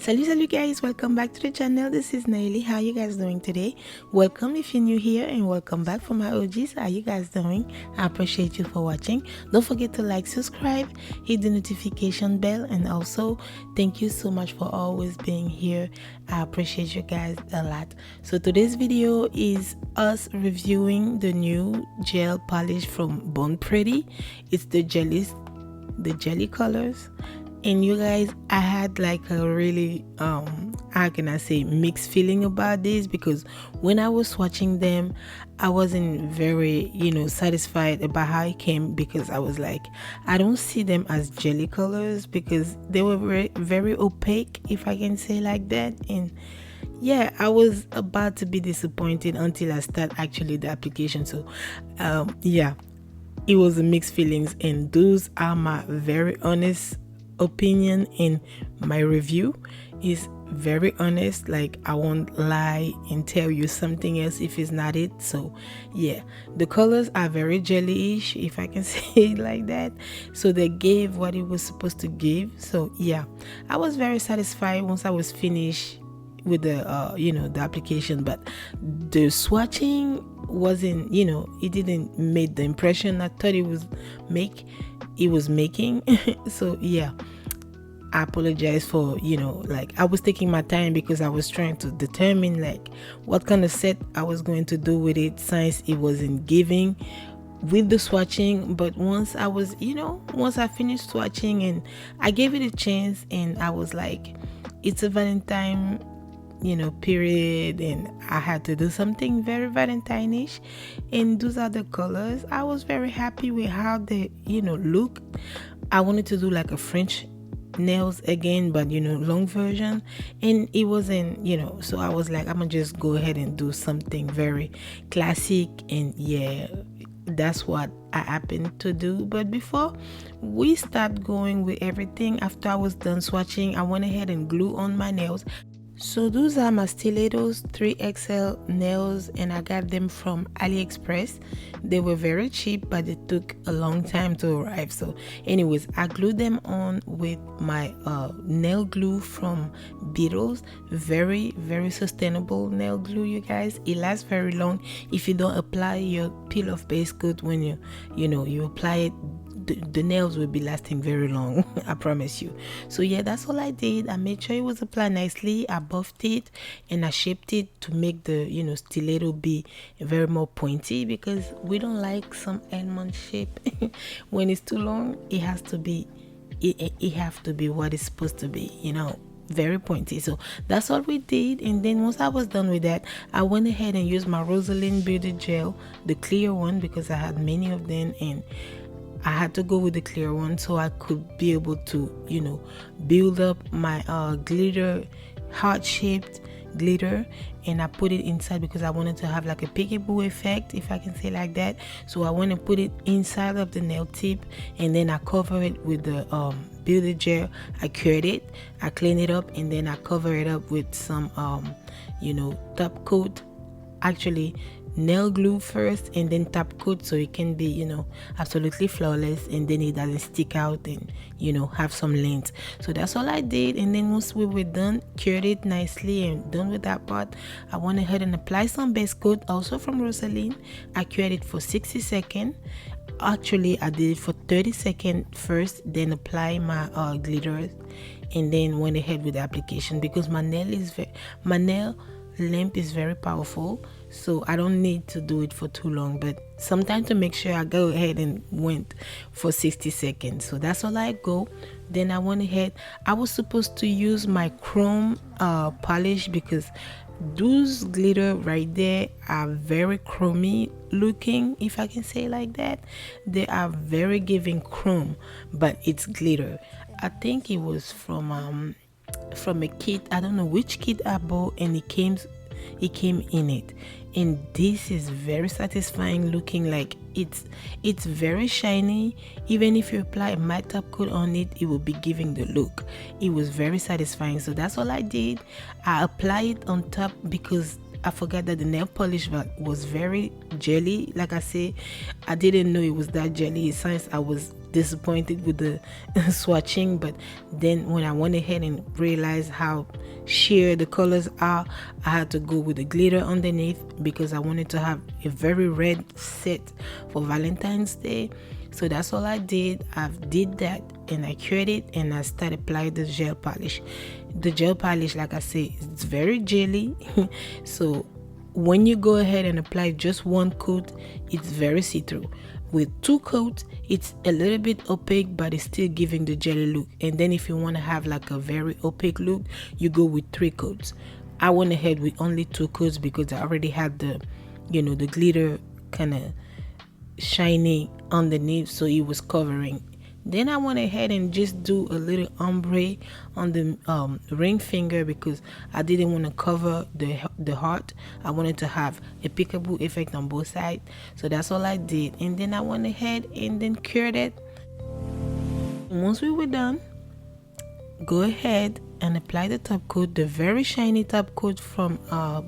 Salut guys, welcome back to the channel. This is Nayeli. How you guys doing today? Welcome if you're new here, and welcome back for my OGs. How you guys doing? I appreciate you for watching. Don't forget to like, subscribe, hit the notification bell, and also thank you so much for always being here. I appreciate you guys a lot. So today's video is us reviewing the new gel polish from Bon Pretty. It's the jelly colors. And you guys, I had like a really how can I say, mixed feeling about this, because when I was swatching them, I wasn't very satisfied about how it came, because I was like, I don't see them as jelly colors because they were very opaque, if I can say like that. And yeah, I was about to be disappointed until I start actually the application. So yeah, it was a mixed feelings, and those are my very honest opinion. In my review is very honest, like I won't lie and tell you something else if it's not it. So yeah, the colors are very jelly-ish, if I can say it like that. So they gave what it was supposed to give. So yeah, I was very satisfied once I was finished with the the application. But the swatching wasn't, it didn't make the impression I thought it was making. So yeah, I apologize for like I was taking my time because I was trying to determine like what kind of set I was going to do with it, since it wasn't giving with the swatching. But once I was once I finished swatching and I gave it a chance, and I was like, it's a Valentine period, and I had to do something very Valentine-ish, and those are the colors. I was very happy with how they look. I wanted to do like a French nails again, but long version, and it wasn't so I was like, I'm gonna just go ahead and do something very classic. And yeah, that's what I happened to do. But before we start going with everything, after I was done swatching, I went ahead and glue on my nails. So those are my stilettos 3XL nails, and I got them from AliExpress. They were very cheap, but it took a long time to arrive. So anyways, I glued them on with my nail glue from Beetles. Very sustainable nail glue, you guys. It lasts very long if you don't apply your peel off base coat. When you apply it, the nails will be lasting very long. I promise you. So yeah, that's all I did. I made sure it was applied nicely. I buffed it and I shaped it to make the stiletto be very more pointy, because we don't like some almond shape. When it's too long, it has to be it have to be what it's supposed to be, very pointy. So that's all we did. And then once I was done with that, I went ahead and used my Rosalind Beauty Gel, the clear one, because I had many of them, and I had to go with the clear one so I could be able to build up my glitter, heart-shaped glitter, and I put it inside because I wanted to have like a peekaboo effect, if I can say like that. So I want to put it inside of the nail tip, and then I cover it with the beauty gel. I cured it, I clean it up, and then I cover it up with some top coat, actually nail glue first and then top coat, so it can be absolutely flawless, and then it doesn't stick out and have some length. So that's all I did. And then once we were done, cured it nicely and done with that part, I went ahead and applied some base coat, also from Rosalind. I cured it for 60 seconds. Actually, I did it for 30 seconds first, then apply my glitters, and then went ahead with the application, because my nail lamp is very powerful, so I don't need to do it for too long. But sometimes to make sure, I go ahead and went for 60 seconds. So that's all I go. Then I went ahead, I was supposed to use my chrome polish, because those glitter right there are very chromy looking, if I can say like that. They are very giving chrome, but it's glitter. I think it was from a kit, I don't know which kit I bought, and it came in it. And this is very satisfying looking. Like it's very shiny. Even if you apply a matte top coat on it, it will be giving the look. It was very satisfying. So that's all I did. I applied it on top because I forgot that the nail polish was very jelly. Like I say, I didn't know it was that jelly since I was disappointed with the swatching, but then when I went ahead and realized how sheer the colors are, I had to go with the glitter underneath because I wanted to have a very red set for Valentine's Day. So that's all I did. I did that and I cured it, and I started applying the gel polish. The gel polish, like I say, it's very jelly. So when you go ahead and apply just one coat, it's very see-through. With 2 coats, it's a little bit opaque, but it's still giving the jelly look. And then if you want to have like a very opaque look, you go with 3 coats. I went ahead with only 2 coats because I already had the, the glitter kind of shiny underneath, so it was covering. Then I went ahead and just do a little ombre on the ring finger because I didn't want to cover the heart. I wanted to have a peekaboo effect on both sides. So that's all I did. And then I went ahead and then cured it. Once we were done, go ahead and apply the top coat, the very shiny top coat from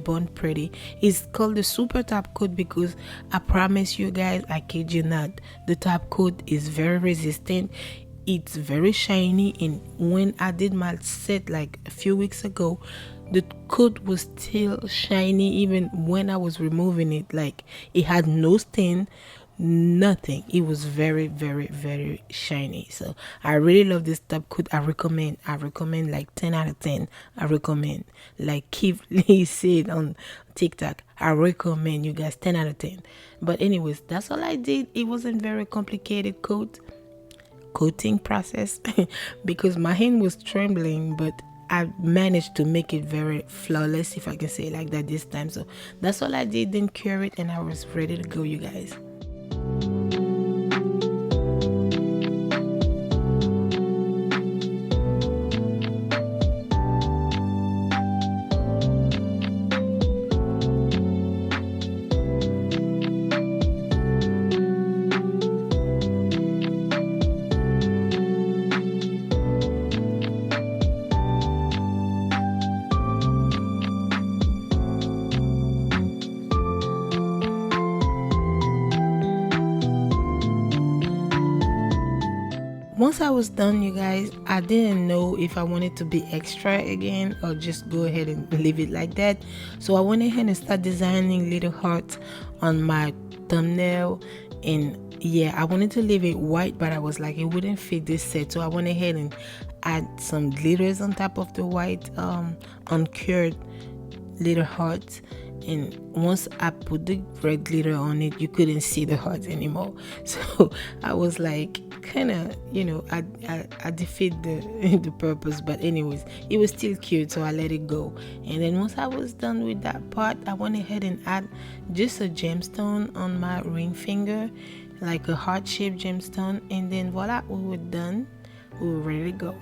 Born Pretty. It's called the super top coat because I promise you guys, I kid you not, the top coat is very resistant. It's very shiny, and when I did my set like a few weeks ago, the coat was still shiny even when I was removing it. Like, it had no stain, nothing. It was very, very, very shiny. So I really love this top coat. I recommend like 10 out of 10. I recommend, like Keith Lee said on TikTok, I recommend you guys 10 out of 10. But anyways, that's all I did. It wasn't very complicated coating process because my hand was trembling, but I managed to make it very flawless, if I can say it like that, this time. So that's all I did. Then cure it, and I was ready to go, you guys. Once I was done, you guys, I didn't know if I wanted to be extra again or just go ahead and leave it like that. So I went ahead and started designing little hearts on my thumbnail. And yeah, I wanted to leave it white, but I was like, it wouldn't fit this set. So I went ahead and add some glitters on top of the white uncured little hearts. And once I put the red glitter on it, you couldn't see the hearts anymore. So I was like, kind of, I defeat the purpose. But anyways, it was still cute, so I let it go. And then once I was done with that part, I went ahead and add just a gemstone on my ring finger, like a heart-shaped gemstone. And then voila, we were done. We were ready to go.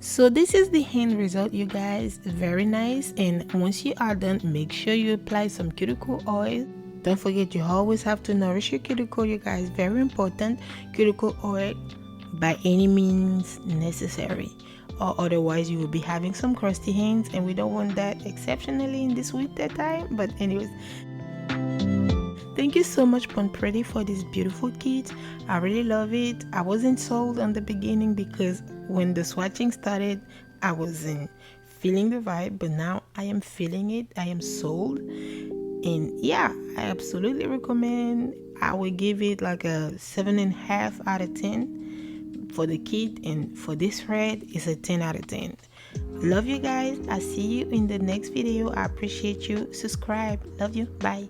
So this is the end result, you guys. Very nice. And once you are done, make sure you apply some cuticle oil. Don't forget, you always have to nourish your cuticle, you guys. Very important. Cuticle oil by any means necessary, or otherwise you will be having some crusty hands, and we don't want that, exceptionally in this winter time. But anyways, thank you so much, Born Pretty, for this beautiful kit. I really love it. I wasn't sold on the beginning because when the swatching started, I wasn't feeling the vibe, but now I am feeling it. I am sold. And yeah, I absolutely recommend. I will give it like a 7.5 out of 10 for the kit, and for this red, it's a 10 out of 10. Love you guys. I see you in the next video. I appreciate you. Subscribe. Love you. Bye.